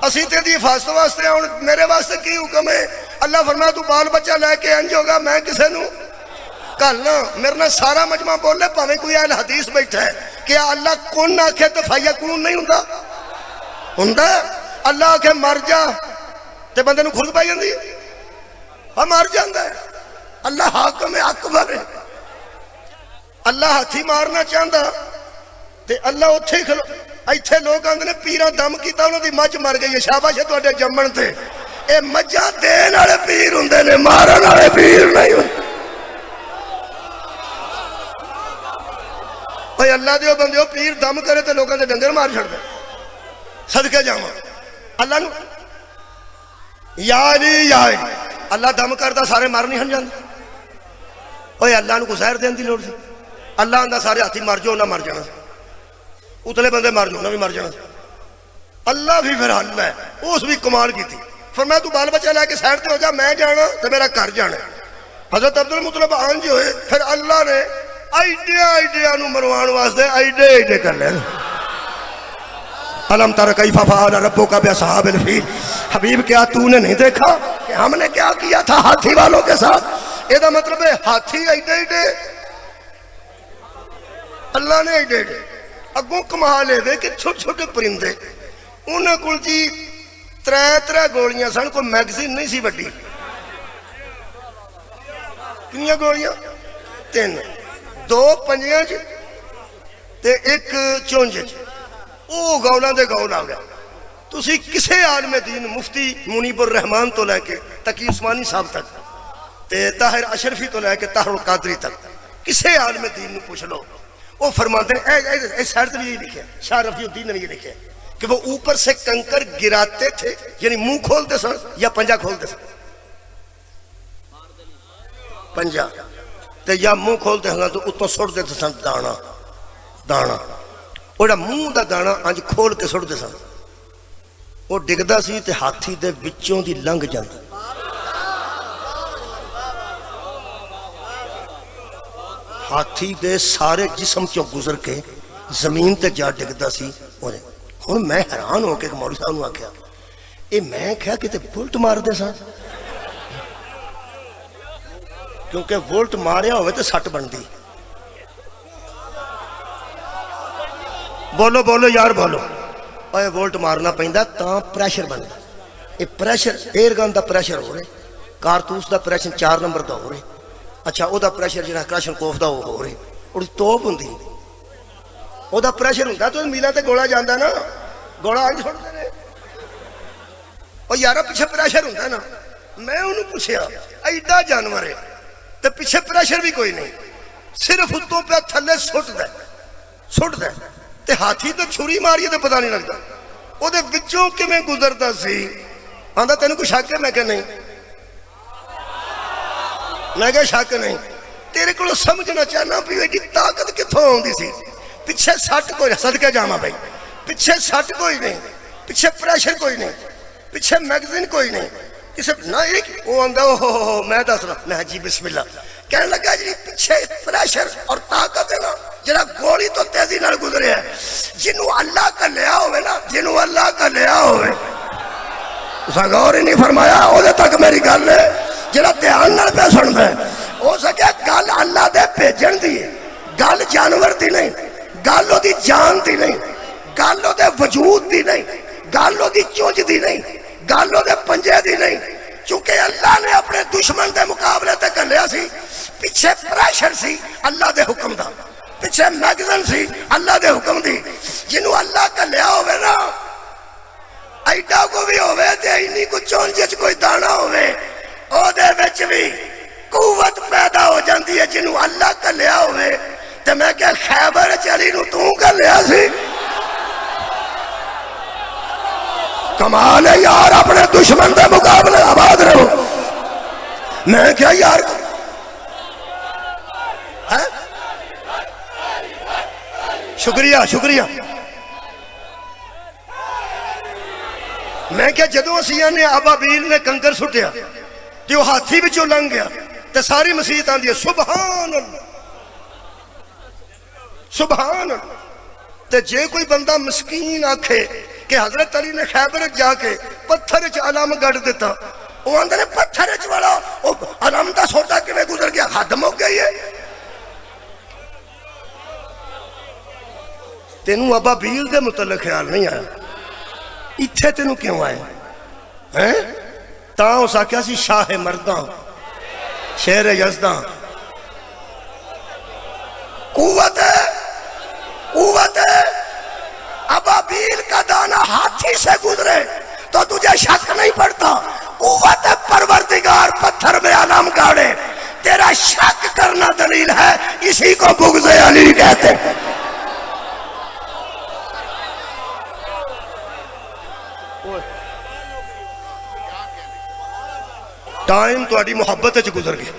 اسی تے دی حفاظت واسطے میرے واسطے کی حکم ہے اللہ فرمایا تو بال بچہ لے کے انج ہوگا میں کسے نو کلنا میرے نے سارا مجمع بول لے پاویں کوئی اہل حدیث بیٹھا ہے کہ اللہ کون آکھے تو فیکون نہیں ہوندا اللہ آکھے مر جا تے بندے نو خود پائی جاندی مر جاندا ہے اللہ حاکم اکبر ہے اللہ ہاتھی مارنا چاہتا تے اللہ اتھے کھلو ایتھے لوگ آندے نے پیران دم کیتا انہوں دی مجھ مر گئی ہے شاباش ہے تواڈے جمن تے اے مجھا دین والے پیر ہوندے نے مارن والے پیر نہیں ہوندے اوے اللہ دیو بندیو پیر دم کرے تے لوگاں دے ڈنگر مار چھڑ دے صدقے جاواں اللہ نو یا علی اللہ دم کردا سارے مر نہیں ہن جاندے اوے اللہ نو کو زہر دین دی لوڑ سی اللہ آندہ سارے ہاتھی مر جو نہ مر جانا اتلے بندے مر جو نہ بھی مر جانا اللہ بھی پھر حل ہے اس بھی کمال کی تھی فرمایا تو بال بچہ لے کے سائڈ تے ہو جا میں جانا تو میرا گھر جانا حضرت عبدالمطلب آنج ہوئے پھر اللہ نے آئیڈیا نو مروان واسطے آئیڈے کر لے علم تر کیف فعل ربک باصحاب الفیل حبیب کیا تو نے نہیں دیکھا کہ ہم نے کیا کیا تھا ہاتھی والوں کے ساتھ یہ دا مطلب ہے ہاتھی آئیڈے اللہ نے ایڈے اگوں کمال ہے کہ چھوٹے چھوٹے پرندے انہیں کل جی ترے گولیاں سن کوئی میگزین نہیں سی بڑی کنیاں گولیاں 3 2 پنجیاں تے 1 چونج او گولاں دے گول آ گیا تسی کسے عالم دین مفتی منیب الرحمان تو لے کے تقی عثمانی صاحب تک تے طاہر اشرفی تو لے کے طاہر القادری تک کسے عالم دین نو پوچھ لو وہ فرماتے ہیں اس سائر سے بھی یہی لکھے شاہ رفیع الدین نے بھی یہ لکھے کہ وہ اوپر سے کنکر گراتے تھے یعنی منہ کھولتے سن یا پنجا کھولتے سن پنجا تے یا منہ کھولتے سن تو اتوں سڑ دیتے سن دانا وہ منہ دا دانا انج کھول کے سڑ دیتے سن وہ ڈگدا سی تے ہاتھی دے وچوں دی لنگ جاندا ہاتھی دے سارے جسم چوں گزر کے زمین تے جا ڈگدا سی ہن میں حیران ہو کے مولوی صاحب نو آکھیا اے میں کہیا کتے بولٹ مار دے سا کیونکہ وولٹ ماریا ہوئے تے سٹ بندی بولو یار بولو اے وولٹ مارنا پیندا تاں پریشر بندا اے پریشر ایئر گن دا پریشر ہو رہے کارتوس دا پریشر 4 نمبر دا ہو رہے اچھا او دا پریشر جڑا کلاشن کوف دا ہو رہے اور توپ ہوندی او دا پریشر ہوندا تو میلا تے گولا جاندا نا گولا آئی چھوڑ دے او یارا پیچھے پریشر ہوندا نا میں انہوں پوچھیا ایڈا جانور ہے تے پیچھے پریشر بھی کوئی نہیں صرف اتوں پہ تھلے سٹ دے تے ہاتھی تے چھری ماری تے پتہ نہیں لگتا وہ دے وچوں کیویں گزردا سی آندا تینوں کوئی شک ہے میں کہ نہیں میں کہ شک نہیں تیرے کو سمجھنا چاہنا بھی ایڈی طاقت کتوں آتی سی پیچھے سٹ کوئی صدقے جاواں بھائی پیچھے سٹ کوئی نہیں پیچھے پریشر کوئی نہیں پیچھے میگزین کوئی نہیں کسی نہ ایک وہ آندا اوہ میں دس رہا میں جی بسم اللہ کہنے لگا جی پیچھے پریشر اور طاقت ہے نا جڑا گولی تو تیزی نال گزرے ہے جنوں اللہ کا لیا ہوئے نا جنوں اللہ کا لیا ہوئے اسا غور ہی نہیں فرمایا او دے تک میری گل ہے جڑا دھیان نال پہ سندا ہے ہو سکے گل اللہ دے بھیجن دی گل جانور دی نہیں گل او دی جان دی نہیں گل او دے وجود دی نہیں گل او دی چونج دی نہیں گل او دے پنجے دی نہیں چونکہ اللہ نے اپنے دشمن دے مقابلے تے کلیا سی پیچھے پریشر سی اللہ دے حکم دا پیچھے میگزن سی اللہ دے حکم دی جنوں اللہ کلیا ہوئے نا ایڈا کو بھی ہوئے تے اینی کو چونج وچ کوئی دانا ہوئے او دے وچ بھی قوت پیدا ہو جاندی ہے جنوں اللہ کلیا ہوئے تے میں کہ خیبر چلی نو تو کلیا سی کمال ہے یار اپنے دشمن دے مقابلے آباد رہو میں کیا یار شکریہ شکریہ میں کیا جدوں سیاں نے ابابیل نے کنکر سٹیا کہ وہ ہاتھی بچوں لنگ گیا تے ساری مسیحت آندی ہے سبحان اللہ سبحان اللہ تے جے کوئی بندہ مسکین آکھے کہ حضرت علی نے خیبر جا کے پتھر وچ علم گڑ دیتا وہ اندر پتھر وچ والا وہ علم دا سوٹا کیویں گزر گیا ختم ہو گئی ہے تینوں ابابیل دے متعلق خیال نہیں آیا اتھے تینوں کیوں آئے تاں اس آکھیا سی شاہ مرداں شیر یزداں قوت ہے ابابیل کا دانا ہاتھی سے گزرے تو تجھے شک نہیں پڑتا قوت پروردگار پتھر میں علم گاڑے تیرا شک کرنا دلیل ہے اسی کو بغض علی کہتے ہیں ٹائم تہاڈی محبت وچ گزر گیا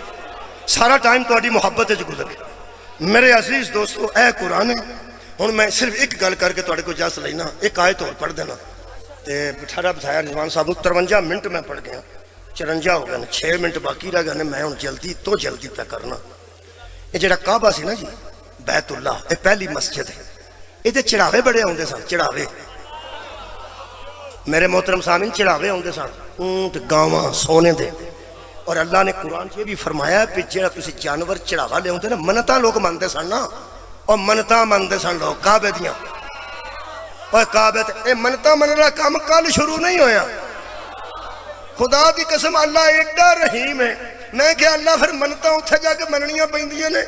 سارا ٹائم تہاڈی محبت وچ گزر گیا میرے عزیز دوستو اے قرآن ہے ہن میں صرف ایک گل کر کے تہاڈے کو اجازت لینا ایک آیت اور پڑھ دینا تے بٹھارا بتایا رضوان صاحب 53 منٹ میں پڑھ گیا 54 ہو گئے 6 منٹ باقی رہ گئے میں ہن جلدی تو جلدی پہ کرنا یہ جڑا کعبہ سی نا جی بیت اللہ یہ پہلی مسجد ہے یہ چڑھاوے بڑے آتے سن چڑھاوے میرے محترم سامعین چڑھاوے آتے سن اونٹ گاواں سونے دے اور اللہ نے قرآن سے بھی فرمایا کہ جڑا تسی جانور چڑھاوا لے ہوندے نا منتاں لوگ منتے سن نا اور منتاں منتے سن لوگ کعبے دیاں اور کعبے تے اے منتاں مننا کام کل شروع نہیں ہویا خدا کی قسم اللہ ایڈا رحیم ہے میں کہ اللہ پھر منتاں اتھے جا کے مننیاں پیندیاں نے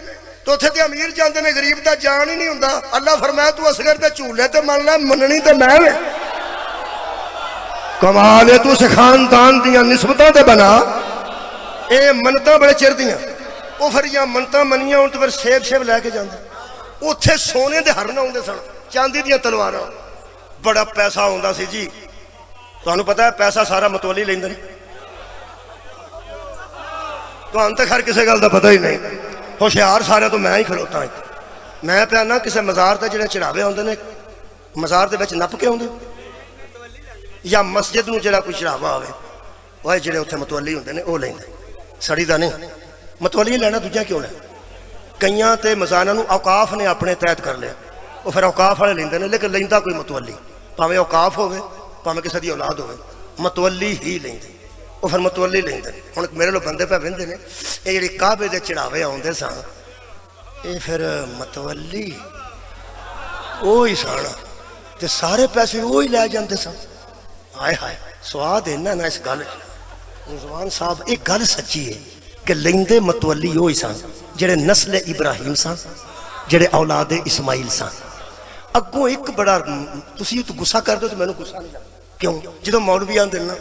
تو اتھے تے امیر جاندے نے غریب دا جان ہی نہیں ہوندا اللہ فرمایا تو اصغر تے جھولے تے من لے مننی تے میں وے کمال ہے تو سے خاندان دیاں نسبتاں تے بنا اے منتاں بڑے چر دیاں او پھر یا منتاں منیاں ہون تو پھر سیب شیب لے کے جاندے اتھے سونے دے ہرن ہوندے سن چاندی دیاں تلواراں بڑا پیسہ ہوندا سی جی تانوں پتہ ہے پیسہ سارا متولی لیندے نے تانوں تے خیر کسے گل دا پتہ ہی نہیں ہوشیار سارے تو میں ہی کھلوتا ہوں میں پیا نا کسے مزار تے جڑے چڑھاوے ہوندے نے مزار دے وچ نپ کے ہوندے یا مسجد نو جڑا کوئی چڑھاوا ہوے وہ جڑے اتھے متولی ہوندے نے او لیندے سڑی دا نہیں متولی لینا دوجا کیوں لینا کئیاں تے مزاناں نو اوقاف نے اپنے تحت کر لیا وہ پھر اوقاف والے لیندے نے لیکن لیندا کوئی متولی پاویں اوقاف ہوے پاویں کسے دی اولاد ہوے متولی ہی لیندے وہ پھر متولی لیندے ہن میرے لو بندے پہ ویندے نے اے جڑی کعبے دے چڑھاوے آوندے سن اے پھر متولی اوہی سن تے سارے پیسے وہی لے جاندے سن ہائے ہائے سواد اینا نا اس گل رضوان صاحب ایک گل سچی ہے کہ لیندے متولی ہوئی سن جڑے نسل ابراہیم سن جڑے اولاد اسماعیل سن اگوں ایک بڑا تسی تو غصہ کر دو تو میں نے غصہ نہیں لگا کیوں جدو مولوی آندے نا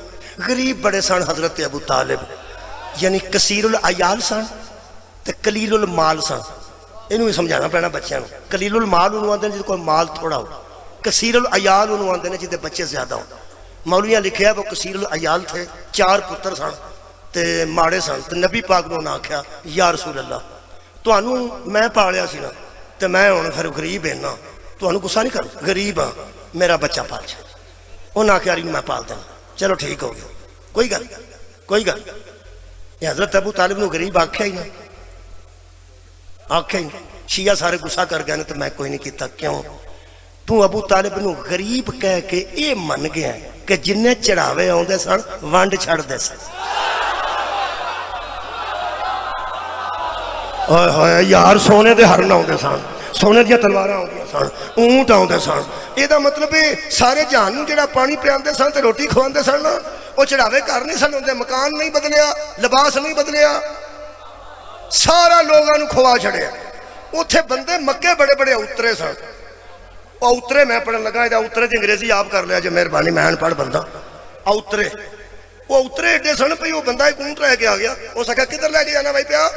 غریب بڑے سن حضرت ابو طالب یعنی کثیر العیال سن تے قلیل المال سن ਇਹਨੂੰ ਵੀ ਸਮਝਾਉਣਾ ਪੈਣਾ ਬੱਚਿਆਂ ਨੂੰ। ਕਲੀਲੁਲ ਮਾਲ ਉਹਨੂੰ ਆਉਂਦੇ ਨੇ ਜਿਹਦੇ ਕੋਲ ਮਾਲ ਥੋੜਾ ਹੋ, ਕਸੀਰੁਲ ਅਯਾਲ ਉਹਨੂੰ ਆਉਂਦੇ ਨੇ ਜਿਹਦੇ ਬੱਚੇ ਜ਼ਿਆਦਾ ਹੋ। ਮੌਲਵੀਆਂ ਲਿਖਿਆ ਉਹ ਕਸੀਰੁਲ ਅਯਾਲ ਥੇ, 4 ਪੁੱਤਰ ਸਨ ਤੇ ਮਾੜੇ ਸਨ, ਤੇ ਨਬੀ ਪਾਕ ਨੂੰ ਉਹਨਾਂ ਆਖਿਆ ਯਾ ਰਸੂਲ ਅੱਲਾ ਤੁਹਾਨੂੰ ਮੈਂ ਪਾਲਿਆ ਸੀ ਨਾ, ਤੇ ਮੈਂ ਹੁਣ ਫਿਰ ਗਰੀਬ ਨਾ, ਤੁਹਾਨੂੰ ਗੁੱਸਾ ਨਹੀਂ ਕਰਦਾ, ਗਰੀਬ ਹਾਂ, ਮੇਰਾ ਬੱਚਾ ਪਾਲ ਜਾ। ਉਹਨਾਂ ਆਖਿਆ ਇਹਨੂੰ ਮੈਂ ਪਾਲ ਦੇਣਾ। ਚਲੋ ਠੀਕ ਹੋ ਗਿਆ, ਕੋਈ ਗੱਲ ਕੋਈ ਗੱਲ। ਇਹ ਹਜ਼ਰਤ ਅਬੂ ਤਾਲਿਬ ਨੂੰ ਗਰੀਬ ਆਖਿਆ ਹੀ ਨਾ, ਆਖਿਆ ਹੀ। ਸ਼ੀਆ ਸਾਰੇ ਗੁੱਸਾ ਕਰ ਗਏ ਨੇ ਤੇ ਮੈਂ ਕੋਈ ਨਹੀਂ ਕੀਤਾ। ਕਿਉਂ? ਤੂੰ ਅਬੂ ਤਾਲਿਬ ਨੂੰ ਗਰੀਬ ਕਹਿ ਕੇ ਇਹ ਮੰਨ ਗਿਆ ਕਿ ਜਿੰਨੇ ਚੜਾਵੇ ਆਉਂਦੇ ਸਨ ਵੰਡ ਛੱਡਦੇ ਸਨ। ਓਏ ਹੋਏ ਯਾਰ, ਸੋਨੇ ਦੇ ਹਰਨ ਆਉਂਦੇ ਸਨ, ਸੋਨੇ ਦੀਆਂ ਤਲਵਾਰਾਂ ਆਉਂਦੀਆਂ ਸਨ, ਊਂਟ ਆਉਂਦੇ ਸਨ। ਇਹਦਾ ਮਤਲਬ ਇਹ ਸਾਰੇ ਜਹਾਨ ਨੂੰ ਜਿਹੜਾ ਪਾਣੀ ਪਿਆਉਂਦੇ ਸਨ ਤੇ ਰੋਟੀ ਖਵਾਉਂਦੇ ਸਨ ਨਾ, ਉਹ ਚੜਾਵੇ ਘਰ ਨਹੀਂ ਸਨ ਹੁੰਦੇ। ਮਕਾਨ ਨਹੀਂ ਬਦਲਿਆ, ਲਿਬਾਸ ਨਹੀਂ ਬਦਲਿਆ, ਸਾਰਾ ਲੋਕਾਂ ਨੂੰ ਖਵਾ ਛੜਿਆ। ਉੱਥੇ ਬੰਦੇ ਮੱਕੇ ਬੜੇ ਬੜੇ ਉਤਰੇ ਸਨ। ਉਹ ਉਤਰੇ ਮੈਂ ਪੜਨ ਲੱਗਾ, ਇਹਦਾ ਉਤਰੇ ਦੀ ਅੰਗਰੇਜ਼ੀ ਆਪ ਕਰ ਲਿਆ ਜੇ ਮਿਹਰਬਾਨੀ, ਮੈਂ ਅਨਪੜ੍ਹ ਬੰਦਾ। ਉਤਰੇ ਉਹ ਉਤਰੇ ਏਡੇ ਸਨ ਪਈ ਉਹ ਬੰਦਾ ਇੱਕ ਊਂਟ ਲੈ ਕੇ ਆ ਗਿਆ। ਉਸ ਆਖਿਆ ਕਿੱਧਰ ਲੈ ਕੇ ਜਾਣਾ ਬਾਈ ਪਿਆ?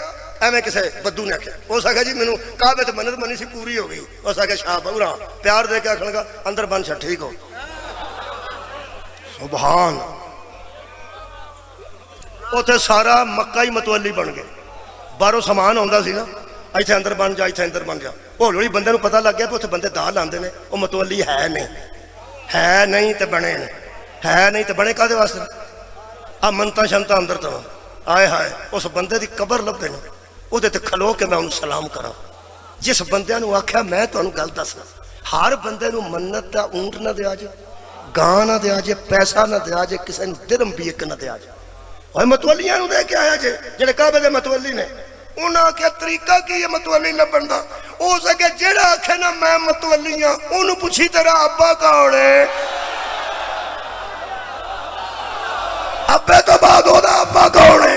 ਐਵੇਂ ਕਿਸੇ ਬੱਦੂ ਨੇ ਆਖਿਆ। ਉਸ ਆਖਿਆ ਜੀ ਮੈਨੂੰ ਕਾਹਵੇ ਤੇ ਮੰਨਤ ਮੰਨੀ ਸੀ ਪੂਰੀ ਹੋ ਗਈ। ਉਸ ਆਖਿਆ ਸ਼ਾਹ ਬਹੂਰਾ ਪਿਆਰ ਦੇ ਕੇ ਆਖਣ ਲੱਗਾ ਅੰਦਰ ਬਣ ਛੱਡ, ਠੀਕ ਹੋ। ਸੁਭਾਨ। ਉੱਥੇ ਸਾਰਾ ਮੱਕਾ ਹੀ ਮਤਵੱਲੀ ਬਣ ਗਏ। ਬਾਹਰੋਂ ਸਮਾਨ ਆਉਂਦਾ ਸੀ ਨਾ, ਇੱਥੇ ਅੰਦਰ ਬਣ ਜਾ, ਇੱਥੇ ਅੰਦਰ ਬਣ ਜਾ। ਹੌਲੀ ਹੌਲੀ ਬੰਦੇ ਨੂੰ ਪਤਾ ਲੱਗ ਗਿਆ ਕਿ ਉੱਥੇ ਬੰਦੇ ਦਾਲ ਆਉਂਦੇ ਨੇ, ਉਹ ਮਤਵੱਲੀ ਹੈ ਨਹੀਂ, ਹੈ ਨਹੀਂ ਤੇ ਬਣੇ ਨੇ, ਹੈ ਨਹੀਂ ਤੇ ਬਣੇ ਕਾਹਦੇ ਵਾਸਤੇ? ਆ ਮੰਨਤਾਂ ਸ਼ੰਤਾਂ ਅੰਦਰ ਤੋਂ ਆਏ ਹਾਏ। ਉਸ ਬੰਦੇ ਦੀ ਕਬਰ ਲੱਭਦੇ ਨੇ, ਉਹਦੇ ਤੇ ਖਲੋ ਕੇ ਮੈਂ ਉਹਨੂੰ ਸਲਾਮ ਕਰਾਂ। ਜਿਸ ਬੰਦਿਆਂ ਨੂੰ ਆਖਿਆ ਮੈਂ ਤੁਹਾਨੂੰ ਗੱਲ ਦੱਸਣਾ, ਹਰ ਬੰਦੇ ਨੂੰ ਮੰਨਤ ਦਾ ਊਂਟ ਨਾ ਦਿਆ ਜੇ, ਗਾਂ ਨਾ ਦਿਆ ਜੇ, ਪੈਸਾ ਨਾ ਦਿਆ ਜੇ, ਕਿਸੇ ਨੂੰ ਦਿਰਮ ਵੀ ਇੱਕ ਨਾ ਦਿਆ ਜੇ। ਓਏ ਮਤਵੱਲੀਆਂ ਨੂੰ ਦੇ ਕੇ ਆਇਆ ਜੇ, ਜਿਹੜੇ ਕਾਬੇ ਦੇ ਮਤਵੱਲੀ ਨੇ। ਉਹਨਾਂ ਆਖਿਆ ਤਰੀਕਾ ਕੀ ਹੈ ਮਤਵੱਲੀ ਲੱਭਣ ਦਾ? ਹੋ ਸਕੇ ਜਿਹੜਾ ਆਖੇ ਨਾ ਮੈਂ ਮਤਵੱਲੀ ਹਾਂ, ਉਹਨੂੰ ਪੁੱਛੀ ਤੇਰਾ ਅੱਬਾ ਕੌਣ ਹੈ? ਅੱਬੇ ਤੋਂ ਬਾਅਦ ਉਹਦਾ ਅੱਬਾ ਕੌਣ ਹੈ?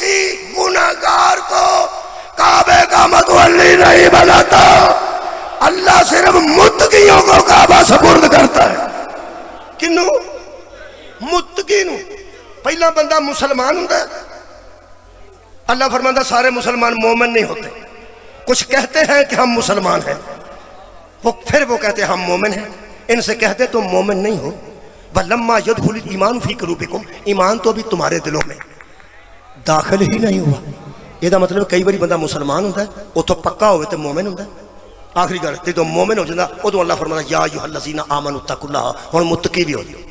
کسی گناہگار کو کعبے کا متولی نہیں بناتا، اللہ صرف متقیوں کو کعبہ سپرد کرتا ہے۔ کنوں؟ متقی نو۔ پہلا بندہ مسلمان ہوتا ہے، اللہ فرماتا سارے مسلمان مومن نہیں ہوتے، کچھ کہتے ہیں کہ ہم مسلمان ہیں، پھر وہ کہتے ہیں ہم مومن ہیں، ان سے کہتے تم مومن نہیں ہو۔ وَلَمَّا يَدْخُلِ الْإِيمَانُ فِي قُلُوبِكُمْ، ایمان تو بھی تمہارے دلوں میں داخل ہی نہیں ہوا۔ یہ مطلب کئی باری بندہ مسلمان ہوتا ہے، وہ تو پکا ہوئے تو مومن ہوتا ہے۔ آخری گل تو مومن ہو جاتا، ادو اللہ فرماتا یا ایھا الذین آمنوا اتقوا اللہ، ہن متقی بھی ہو جائے۔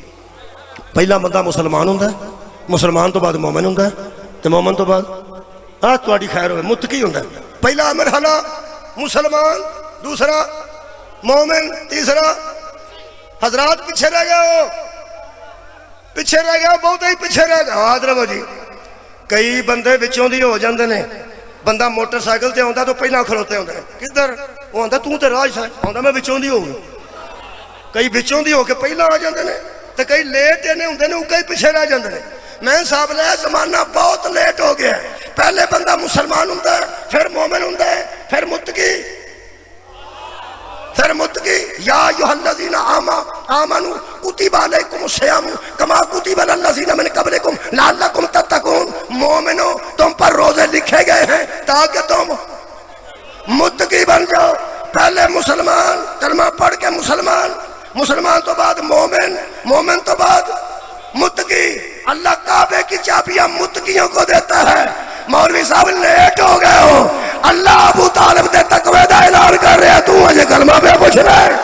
پہلا بندہ مسلمان ہوتا ہے، مسلمان تو بعد مومن ہوتا ہے، تو مومن تو بعد تہاڈی خیر ہوئے متقی ہوتا ہے۔ پہلا مرحلہ مسلمان، دوسرا مومن، تیسرا حضرات پیچھے رہ گئے ہو، پیچھے رہ گیا، بہت ہی پیچھے رہ گیا۔ یاد رکھو جی، کئی بندے وچوں دی ہو جاندے نے، بندہ موٹر سائیکل تے آندا تو پہلا کھلوتے ہوندے نے، کدھر؟ وہ آندا توں تے راج ہے، آندا میں وچوں دی ہوں۔ کئی وچوں دی ہو کے پہلا آ جاندے نے، تے کئی لیٹ اینے ہوندے نے، کئی پیچھے رہ جاندے نے۔ میں صاحب لے زمانہ بہت لیٹ ہو گیا ہے۔ پہلے بندہ مسلمان ہوندا ہے، پھر مومن ہوندا ہے، پھر متقی، پھر متقی۔ یا ایھا الذین آمنوا کتب علیکم الصیام کما کتب علی الذین من قبلکم لعلکم تتقون۔ مومنو تم پر روزے لکھے گئے ہیں تاکہ تم متقی بن جاؤ۔ پہلے مسلمان، کلمہ پڑھ کے مسلمان، مسلمان تو بعد مومن، مومن تو بعد متقی۔ اللہ کعبے کی چابیاں متقیوں کو دیتا ہے۔ مولوی صاحب لیٹ ہو گئے ہو، اللہ ابو طالب دے تقوی دا اعلان کر رہا ہے، تو مجھے کلمہ پہ پوچھ رہا ہے۔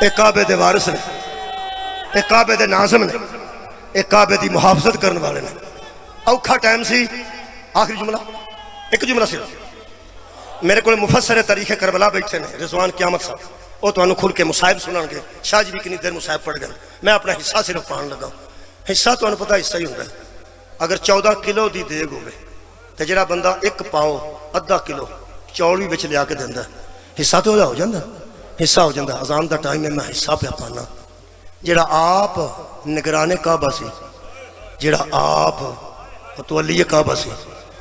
ایک کعبے دے وارث نے، ایک کعبے دے ناظم نے، ایک کعبے دی محافظت کرنے والے نے۔ اوکھا ٹائم سی، آخری جملہ، ایک جملہ صرف۔ میرے کو مفسر تاریخ کربلا بیٹھے نے، رضوان قیامت صاحب، وہ تو کھل کے مصائب سنن گے۔ شاہ جی بھی کنی دیر مصائب پڑھ گئے، میں اپنا حصہ صرف پڑھن لگا۔ حصہ تو پتہ حصہ ہی ہوتا ہے۔ اگر 14 کلو دی دیگ ہوئے تو جڑا بندہ 1 پاؤ ادھا کلو چوڑ بھی بچ لیا کے دینا، حصہ تو ہو جاتا، حصہ ہو جاتا۔ اذان دا ٹائم ہے، میں حصہ پہ پانا۔ جڑا آپ نگرانے کعبہ سی، جڑا آپ متولی کعبہ سی،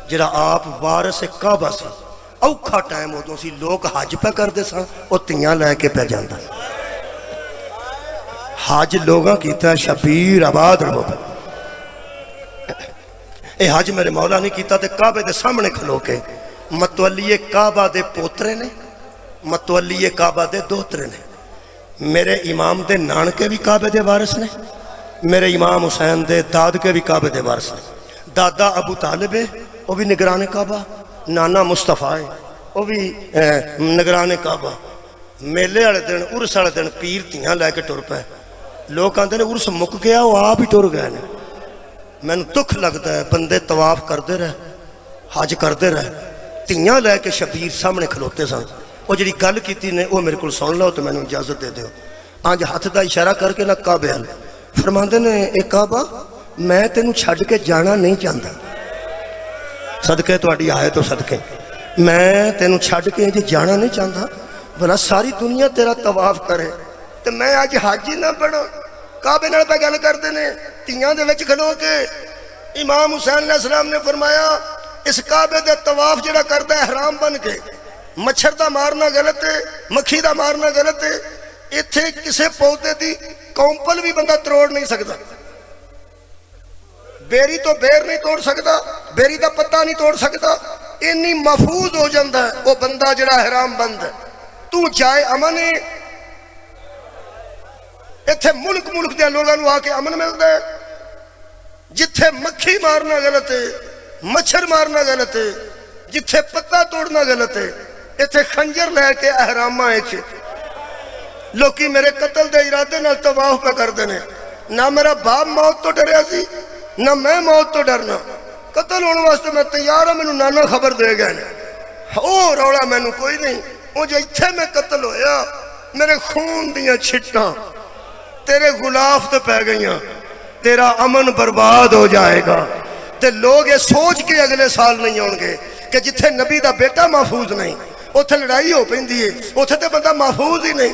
جڑا آپ وارث کعبہ سی، اوکھا ٹائم ہوتا سی، لوگ حج پہ کرتے سن، وہ تیاں لے کے پہ جانا۔ حج لوگاں کیتا ہے شبیر آباد رہو۔ اے حج میرے مولا نہیں کیتا تے کعبے دے سامنے کھلو کے متولی کعبہ دے پوترے نے، متولی کعبہ دے دوترے نے۔ میرے امام دے نانکے بھی کعبے دے وارث نے، میرے امام حسین دے داد کے بھی کعبے دے وارث نے۔ دادا ابو طالب ہے، وہ بھی نگران کعبہ، نانا مصطفیٰ ہے، وہ بھی نگران کعبہ۔ میلے والے دن، عرس والے دن پیر تیاں لے کے ٹر پے۔ لوگ کہتے ہیں عرس مک گیا، وہ آپ ہی ٹر گئے نے۔ مینوں دکھ لگتا ہے، بندے طواف کرتے رہے، حج کرتے رہے، تیاں لے کے شبیر سامنے کھلوتے سن۔ وہ جڑی گل کیتی نے وہ میرے کو سن لو تو مینوں اجازت دے دیو۔ آج ہاتھ دا اشارہ کر کے نہ کعبے ہل فرماندے نے، اے کعبہ میں تینوں چھڈ کے جانا نہیں چاہتا، صدقے تہاڈی آئے تو صدقے، میں تینوں چھڈ کے جانا نہیں چاہتا، بھلا ساری دنیا تیرا طواف کرے تو میں اج حج ہی نہ پڑھو۔ کعبے نال پہ گل کرتے نے، تیاں دے وچ کھلو کے۔ امام حسین علیہ السلام نے فرمایا اس کعبے دے طواف جڑا کردا ہے حرام بن کے، مچھر دا مارنا غلط ہے، مکھی دا مارنا غلط ہے۔ ایتھے کسے پودے دی کونپل بھی بندہ تروڑ نہیں سکتا، بیری تو بیر نہیں توڑ سکتا، بیری دا پتا نہیں توڑ سکتا، انی محفوظ ہو جاندہ ہے وہ بندہ جڑا حرام بند ہے۔ تو جائے امن ہے، ایتھے ملک ملک دے لوگاں نو آ کے امن ملتا ہے۔ جتھے مکھی مارنا غلط ہے، مچھر مارنا غلط ہے، جتھے پتا توڑنا غلط ہے، ایتھے خنجر لے کے احرامہ ایچ لوکی میرے قتل دے ارادے نال طواف پہ کر دینے۔ نہ میرا باپ موت تو ڈریا سی، نہ میں موت تو ڈرنا، قتل ہونے واسطے میں تیار ہوں، مینوں نانا خبر دے گئے نے۔ او روڑا مینوں کوئی نہیں، وہ جو اتھے میں قتل ہویا، میرے خون دیاں چھٹاں تیرے غلاف تے پہ گئیاں، تیرا امن برباد ہو جائے گا۔ تے لوگ یہ سوچ کے اگلے سال نہیں ہوں گے کہ جتھے نبی دا بیٹا محفوظ نہیں، اتھے لڑائی ہو پیندی ہے، اتھے تے بندہ محفوظ ہی نہیں۔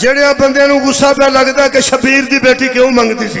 ਜਿਹੜੇ ਬੰਦਿਆਂ ਨੂੰ ਗੁੱਸਾ ਪਿਆ ਲੱਗਦਾ ਕਿ ਸ਼ਬੀਰ ਦੀ ਬੇਟੀ ਕਿਉਂ ਮੰਗਦੀ ਸੀ